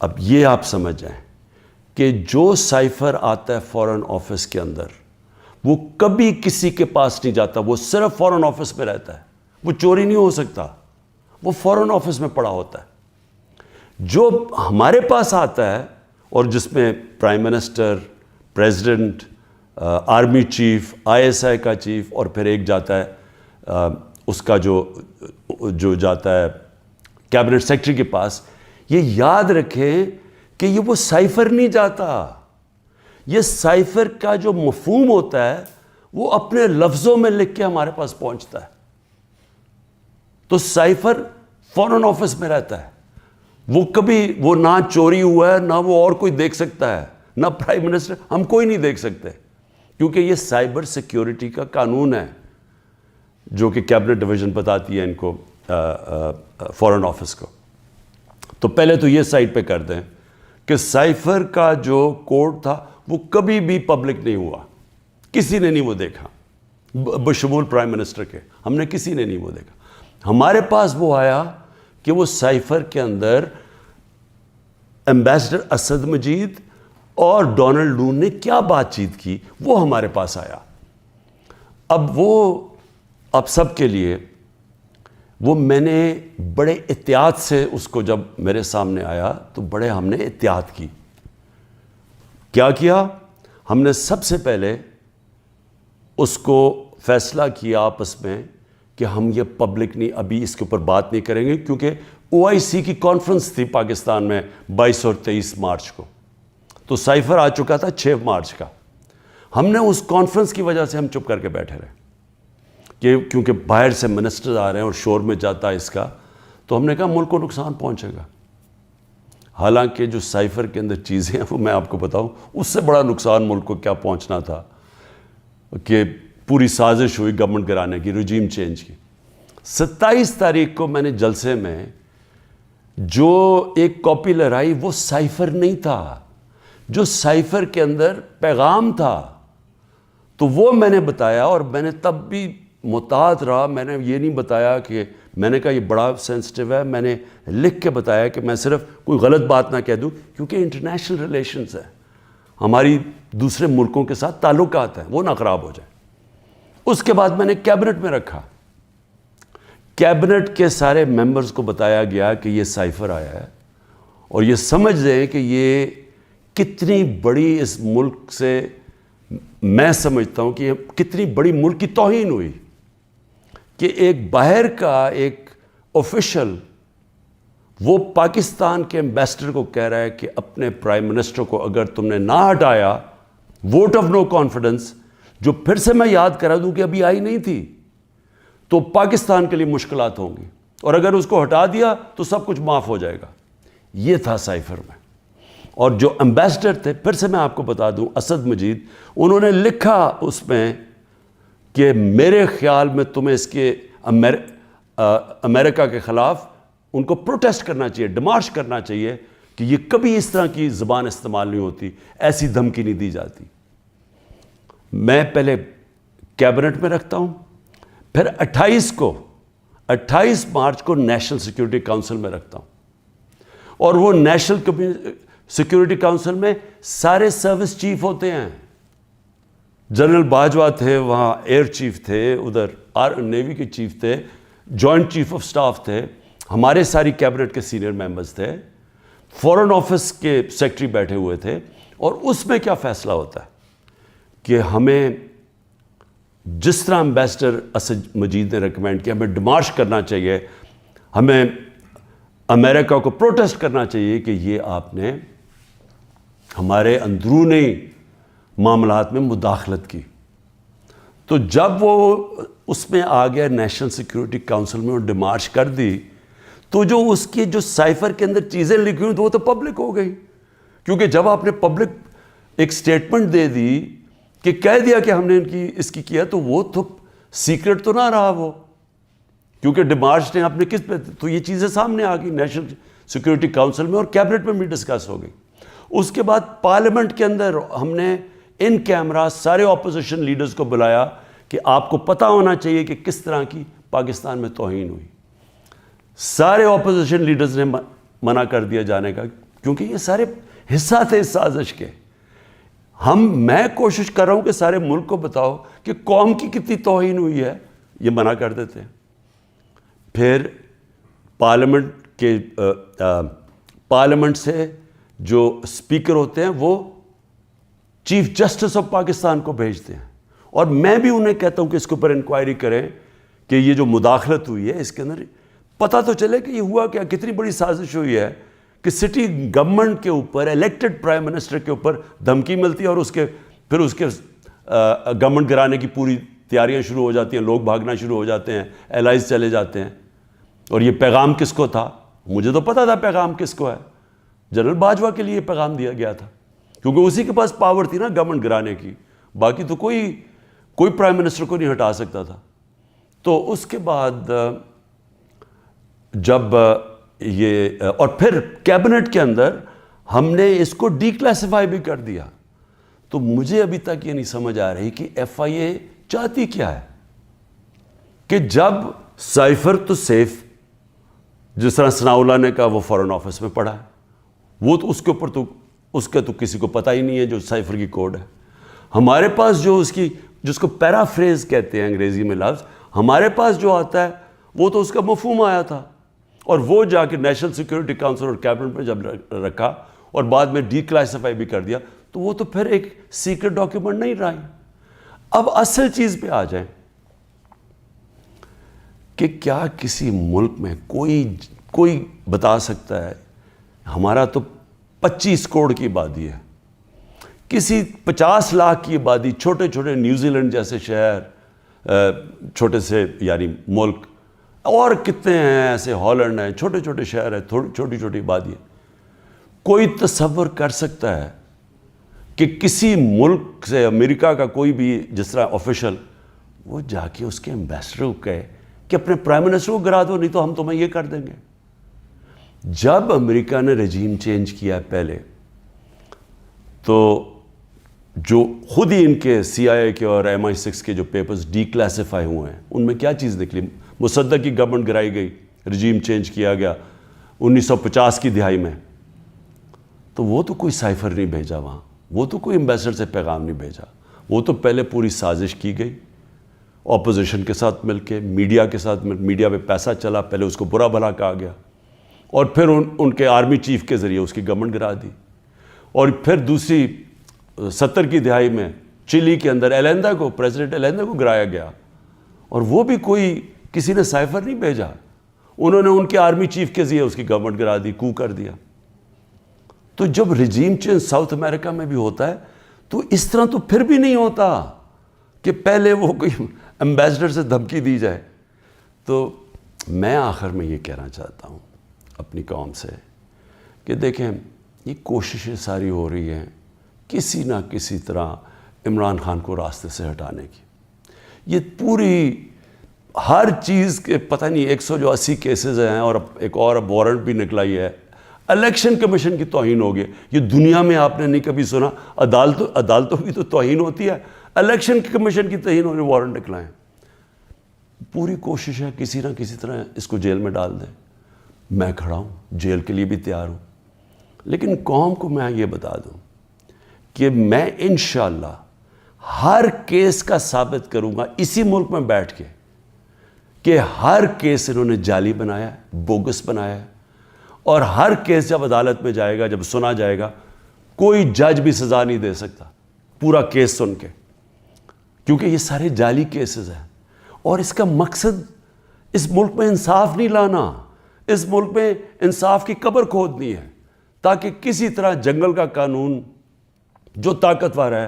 اب یہ آپ سمجھ جائیں کہ جو سائفر آتا ہے فورن آفس کے اندر وہ کبھی کسی کے پاس نہیں جاتا, وہ صرف فورن آفس میں رہتا ہے, وہ چوری نہیں ہو سکتا, وہ فورن آفس میں پڑا ہوتا ہے. جو ہمارے پاس آتا ہے اور جس میں prime minister, president, army chief, ISI کا چیف, اور پھر ایک جاتا ہے اس کا جو جاتا ہے کیبنٹ سیکرٹری کے پاس, یہ یاد رکھیں کہ یہ وہ سائفر نہیں جاتا. یہ سائفر کا جو مفہوم ہوتا ہے وہ اپنے لفظوں میں لکھ کے ہمارے پاس پہنچتا ہے. تو سائفر فورن آفس میں رہتا ہے, وہ کبھی وہ نہ چوری ہوا ہے, نہ وہ اور کوئی دیکھ سکتا ہے, نہ پرائم منسٹر, ہم کوئی نہیں دیکھ سکتے, کیونکہ یہ سائبر سیکیورٹی کا قانون ہے جو کہ کیبنٹ ڈویژن بتاتی ہے ان کو, فورن آفس کو. تو پہلے تو یہ سائٹ پہ کر دیں کہ سائفر کا جو کوڈ تھا وہ کبھی بھی پبلک نہیں ہوا, کسی نے نہیں وہ دیکھا بشمول پرائم منسٹر کے, ہم نے کسی نے نہیں وہ دیکھا. ہمارے پاس وہ آیا کہ وہ سائفر کے اندر ایمبیسڈر اسد مجید اور ڈونلڈ نون نے کیا بات چیت کی, وہ ہمارے پاس آیا. اب سب کے لیے وہ میں نے بڑے احتیاط سے اس کو جب میرے سامنے آیا تو بڑے ہم نے احتیاط کی. کیا کیا ہم نے؟ سب سے پہلے اس کو فیصلہ کیا آپس میں کہ ہم یہ پبلک نہیں, ابھی اس کے اوپر بات نہیں کریں گے, کیونکہ OIC کی کانفرنس تھی پاکستان میں 22 اور 23 مارچ کو, تو سائفر آ چکا تھا 6 مارچ کا. ہم نے اس کانفرنس کی وجہ سے ہم چپ کر کے بیٹھے رہے کیونکہ باہر سے منسٹر آ رہے ہیں اور شور میں جاتا ہے اس کا, تو ہم نے کہا ملک کو نقصان پہنچے گا. حالانکہ جو سائفر کے اندر چیزیں ہیں وہ میں آپ کو بتاؤں, اس سے بڑا نقصان ملک کو کیا پہنچنا تھا کہ پوری سازش ہوئی گورنمنٹ گرانے کی, رجیم چینج کی. 27 تاریخ کو میں نے جلسے میں جو ایک کاپی لہرائی وہ سائفر نہیں تھا, جو سائفر کے اندر پیغام تھا, تو وہ میں نے بتایا. اور میں نے تب بھی محتاط رہا, میں نے یہ نہیں بتایا کہ میں نے کہا یہ بڑا سینسٹیو ہے, میں نے لکھ کے بتایا کہ میں صرف کوئی غلط بات نہ کہہ دوں, کیونکہ انٹرنیشنل ریلیشنز ہیں, ہماری دوسرے ملکوں کے ساتھ تعلقات ہیں, وہ نہ خراب ہو جائیں. اس کے بعد میں نے کیبنٹ میں رکھا, کیبنٹ کے سارے ممبرز کو بتایا گیا کہ یہ سائفر آیا ہے, اور یہ سمجھ لیں کہ یہ کتنی بڑی اس ملک سے, میں سمجھتا ہوں کہ یہ کتنی بڑی ملک کی توہین ہوئی کہ ایک باہر کا ایک آفیشل وہ پاکستان کے ایمبیسڈر کو کہہ رہا ہے کہ اپنے پرائم منسٹر کو اگر تم نے نہ ہٹایا, ووٹ آف نو کانفیڈنس, جو پھر سے میں یاد کرا دوں کہ ابھی آئی نہیں تھی, تو پاکستان کے لیے مشکلات ہوں گی, اور اگر اس کو ہٹا دیا تو سب کچھ معاف ہو جائے گا. یہ تھا سائفر میں. اور جو ایمبیسڈر تھے, پھر سے میں آپ کو بتا دوں, اسد مجید, انہوں نے لکھا اس میں کہ میرے خیال میں تمہیں اس کے امریکہ کے خلاف ان کو پروٹیسٹ کرنا چاہیے, ڈیمارش کرنا چاہیے کہ یہ کبھی اس طرح کی زبان استعمال نہیں ہوتی, ایسی دھمکی نہیں دی جاتی. میں پہلے کیبنٹ میں رکھتا ہوں, پھر 28 مارچ کو نیشنل سیکیورٹی کاؤنسل میں رکھتا ہوں, اور وہ نیشنل سیکیورٹی کاؤنسل میں سارے سروس چیف ہوتے ہیں. جنرل باجوہ تھے وہاں, ایئر چیف تھے ادھر, نیوی کے چیف تھے, جوائنٹ چیف آف سٹاف تھے, ہمارے ساری کیبنٹ کے سینئر ممبرز تھے, فورن آفس کے سیکرٹری بیٹھے ہوئے تھے. اور اس میں کیا فیصلہ ہوتا ہے کہ ہمیں جس طرح ایمبیسڈر اسد مجید نے ریکمینڈ کیا, ہمیں ڈیمارش کرنا چاہیے, ہمیں امریکہ کو پروٹیسٹ کرنا چاہیے کہ یہ آپ نے ہمارے اندرونی معاملات میں مداخلت کی. تو جب وہ اس میں آ گیا نیشنل سیکیورٹی کاؤنسل میں اور ڈیمارش کر دی, تو جو اس کی جو سائفر کے اندر چیزیں لکھی ہوئی تو وہ تو پبلک ہو گئی, کیونکہ جب آپ نے پبلک ایک سٹیٹمنٹ دے دی کہ کہہ دیا کہ ہم نے اس کی کیا, تو وہ تو سیکرٹ تو نہ رہا وہ, کیونکہ ڈیمارش نے اپنے کس پہ, تو یہ چیزیں سامنے آ گئی نیشنل سیکیورٹی کاؤنسل میں, اور کیبنٹ میں بھی ڈسکس ہو گئی. اس کے بعد پارلیمنٹ کے اندر ہم نے ان کیمرہ سارے اپوزیشن لیڈرز کو بلایا کہ آپ کو پتہ ہونا چاہیے کہ کس طرح کی پاکستان میں توہین ہوئی. سارے اپوزیشن لیڈرز نے منع کر دیا جانے کا, کیونکہ یہ سارے حصہ تھے اس سازش کے. میں کوشش کر رہا ہوں کہ سارے ملک کو بتاؤ کہ قوم کی کتنی توہین ہوئی ہے, یہ منع کر دیتے ہیں. پھر پارلیمنٹ سے جو اسپیکر ہوتے ہیں وہ چیف جسٹس آف پاکستان کو بھیجتے ہیں, اور میں بھی انہیں کہتا ہوں کہ اس کے اوپر انکوائری کریں کہ یہ جو مداخلت ہوئی ہے اس کے اندر پتہ تو چلے کہ یہ ہوا کیا, کتنی بڑی سازش ہوئی ہے کہ سٹی گورنمنٹ کے اوپر, الیکٹڈ پرائم منسٹر کے اوپر دھمکی ملتی ہے, اور پھر اس کے گورنمنٹ گرانے کی پوری تیاریاں شروع ہو جاتی ہیں, لوگ بھاگنا شروع ہو جاتے ہیں, الائز چلے جاتے ہیں. اور یہ پیغام کس کو تھا؟ مجھے تو پتہ تھا پیغام کس کو ہے, جنرل باجوہ کے لیے پیغام دیا گیا تھا, کیونکہ اسی کے پاس پاور تھی نا گورنمنٹ گرانے کی, باقی تو کوئی پرائم منسٹر کو نہیں ہٹا سکتا تھا. تو اس کے بعد جب یہ, اور پھر کیبنٹ کے اندر ہم نے اس کو ڈی کلاسیفائی بھی کر دیا. تو مجھے ابھی تک یہ نہیں سمجھ آ رہی کہ ایف آئی اے چاہتی کیا ہے, کہ جب سائفر تو سیف, جس طرح ثناء اللہ نے کہا وہ فارن آفس میں پڑا ہے, وہ تو اس کے اوپر تو اس کا تو کسی کو پتہ ہی نہیں ہے جو سائفر کی کوڈ ہے. ہمارے پاس جو جس کو پیرافریز کہتے ہیں انگریزی میں لفظ, ہمارے پاس جو آتا ہے وہ تو اس کا مفہوم آیا تھا, اور وہ جا کے نیشنل سیکورٹی کاؤنسل اور کیبنٹ میں جب رکھا اور بعد میں ڈی کلاسیفائی بھی کر دیا, تو وہ تو پھر ایک سیکرٹ ڈاکیومنٹ نہیں رہا. اب اصل چیز پہ آ جائیں کہ کیا کسی ملک میں کوئی بتا سکتا ہے, ہمارا تو 25 کروڑ کی آبادی ہے, کسی 50 لاکھ کی آبادی, چھوٹے چھوٹے نیوزی لینڈ جیسے شہر, چھوٹے سے یعنی ملک, اور کتنے ہیں ایسے, ہالینڈ ہیں, چھوٹے چھوٹے شہر ہیں, چھوٹی چھوٹی آبادی ہے. کوئی تصور کر سکتا ہے کہ کسی ملک سے, امریکہ کا کوئی بھی جس طرح آفیشل, وہ جا کے اس کے ایمبیسڈر کو کہے کہ اپنے پرائم منسٹر کو گرا دو, نہیں تو ہم تمہیں یہ کر دیں گے. جب امریکہ نے رجیم چینج کیا پہلے, تو جو خود ہی ان کے سی آئی اے کے اور MI6 کے جو پیپرز ڈی کلاسیفائی ہوئے ہیں, ان میں کیا چیز نکلی؟ مصدق کی گورنمنٹ گرائی گئی, رجیم چینج کیا گیا 1950 کی دہائی میں. تو وہ تو کوئی سائفر نہیں بھیجا وہاں, وہ تو کوئی ایمبیسڈر سے پیغام نہیں بھیجا, وہ تو پہلے پوری سازش کی گئی اپوزیشن کے ساتھ مل کے, میڈیا کے ساتھ میڈیا پہ پیسہ چلا, پہلے اس کو برا بھلا کہا گیا, اور پھر ان کے آرمی چیف کے ذریعے اس کی گورنمنٹ گرا دی. اور پھر دوسری 70 کی دہائی میں چلی کے اندر ایلیندا کو, پریزیڈنٹ ایلیندا کو گرایا گیا, اور وہ بھی کسی نے سائفر نہیں بھیجا, انہوں نے ان کے آرمی چیف کے ذریعے اس کی گورنمنٹ گرا دی, کو کر دیا. تو جب رجیم چینج ساؤتھ امریکہ میں بھی ہوتا ہے تو اس طرح تو پھر بھی نہیں ہوتا کہ پہلے وہ کوئی ایمبیسڈر سے دھمکی دی جائے. تو میں آخر میں یہ کہنا چاہتا ہوں اپنی قوم سے کہ دیکھیں, یہ کوششیں ساری ہو رہی ہیں کسی نہ کسی طرح عمران خان کو راستے سے ہٹانے کی. یہ پوری ہر چیز کے پتہ نہیں 180 کیسز ہیں, اور ایک اور وارنٹ بھی نکلا ہی ہے. الیکشن کمیشن کی توہین ہوگی, یہ دنیا میں آپ نے نہیں کبھی سنا. عدالتوں کی تو توہین ہوتی ہے, الیکشن کمیشن کی توہین ہونے وارنٹ نکلائیں. پوری کوشش ہے کسی نہ کسی طرح اس کو جیل میں ڈال دیں. میں کھڑا ہوں, جیل کے لیے بھی تیار ہوں, لیکن قوم کو میں یہ بتا دوں کہ میں انشاءاللہ ہر کیس کا ثابت کروں گا اسی ملک میں بیٹھ کے کہ ہر کیس انہوں نے جعلی بنایا ہے, بوگس بنایا ہے, اور ہر کیس جب عدالت میں جائے گا, جب سنا جائے گا, کوئی جج بھی سزا نہیں دے سکتا پورا کیس سن کے, کیونکہ یہ سارے جعلی کیسز ہیں. اور اس کا مقصد اس ملک میں انصاف نہیں لانا, اس ملک میں انصاف کی قبر کھودنی ہے, تاکہ کسی طرح جنگل کا قانون جو طاقتور ہے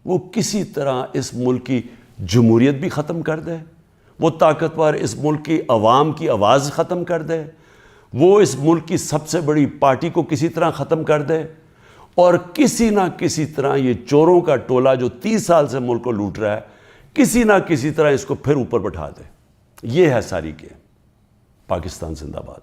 وہ کسی طرح اس ملک کی جمہوریت بھی ختم کر دے, وہ طاقتور اس ملک کی عوام کی آواز ختم کر دے, وہ اس ملک کی سب سے بڑی پارٹی کو کسی طرح ختم کر دے, اور کسی نہ کسی طرح یہ چوروں کا ٹولہ جو 30 سال سے ملک کو لوٹ رہا ہے, کسی نہ کسی طرح اس کو پھر اوپر بٹھا دے. یہ ہے ساری گیم. پاکستان زندہ باد.